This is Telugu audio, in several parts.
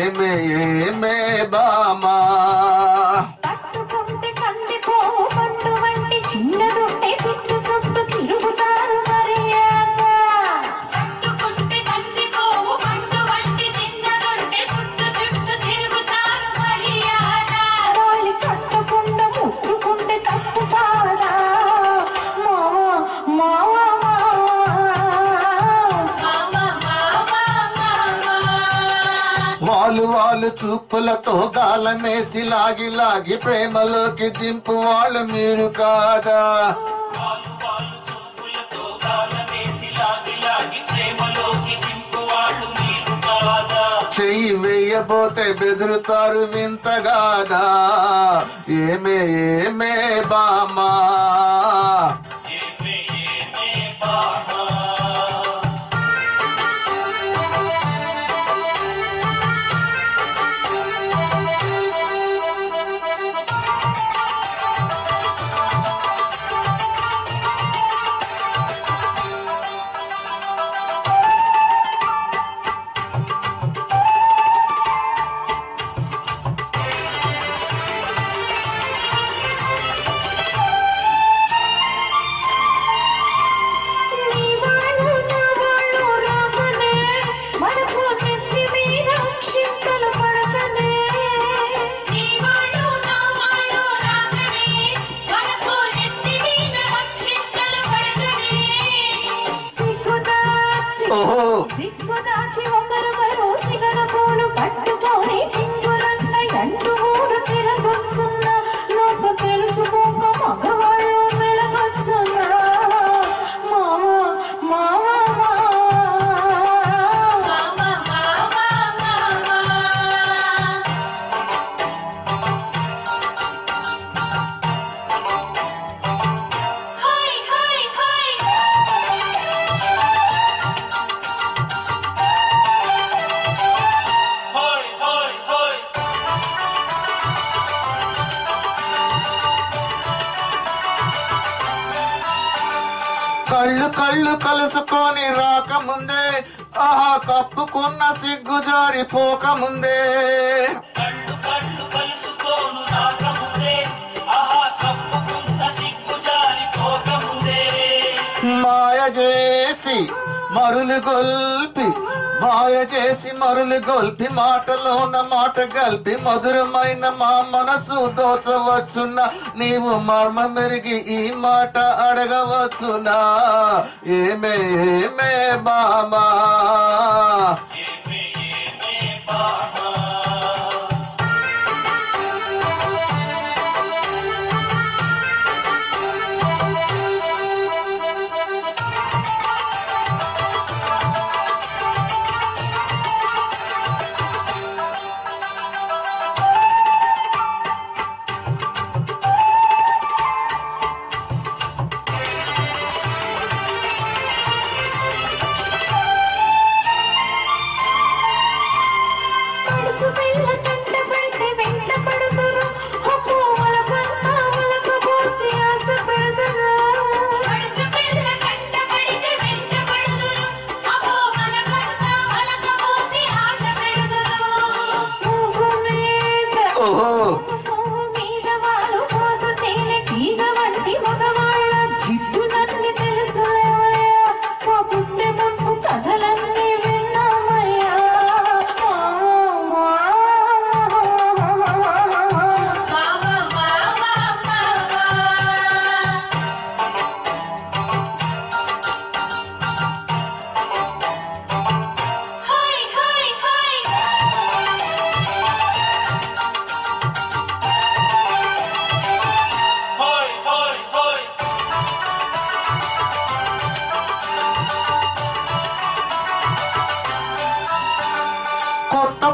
ఏమే ఏమే బామా పట్టుకుంటే కందిపో పండు వంటి చిన్నదుంటే చుట్టు చుట్టు తిరుగుతారు మర్యాద పట్టుకుంటే కందిపోవు పండు వంటి చిన్నదుంటే చుట్టు చుట్టు తిరుగుతారు మర్యాద వాళ్ళు కట్టకుండా ముట్టుకుంటే తప్పు కాదా మావా వాళ్ళు వాళ్ళు చూపులతో గాలమేసి లాగి లాగి ప్రేమలోకి దింపు వాళ్ళు మీరు కాదా చెయ్యి వేయబోతే బెదురుతారు వింతగాదా ఏమే ఏమే బామా సిగ్గుదాచి ఒకరు సిగన పూలు పట్టుకొని టింగులన్న ఎంటు మూడు తిరగొచ్చున్న లోపు తెలుసుకోక మగవాళ్ళు మెలగొచ్చున్న మావా కళ్ళు కళ్ళు కలుసుకొని రాకముందే ఆహా కప్పుకున్న సిగ్గు జారిపోకముందే కళ్ళు కళ్ళు కలుసుకోను రాకముందే ఆహా కప్పుకున్న సిగ్గు జారిపోకముందే మాయ చేసి మరులు గొల్పి మాయ చేసి మరులు గొల్పి మాటలోన మాట గల్పి మధురమైన మా మనసు దోచవచ్చునా నీవు మర్మ మెరిగి ఈ మాట అడగవచ్చునా ఏమే ఏమే బామా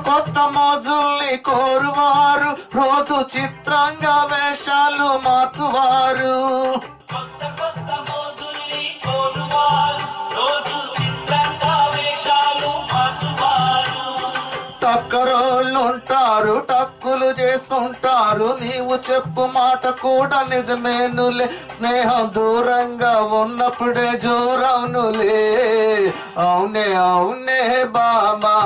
కొత్త మోజుల్ని కోరువారు రోజు చిత్రంగా వేషాలు మార్చువారు టక్కరోళ్ళుంటారు టక్కులు చేస్తుంటారు నీవు చెప్పు మాట కూడా నిజమేనులే స్నేహం దూరంగా ఉన్నప్పుడే జోరవునులే అవునే అవునే బామా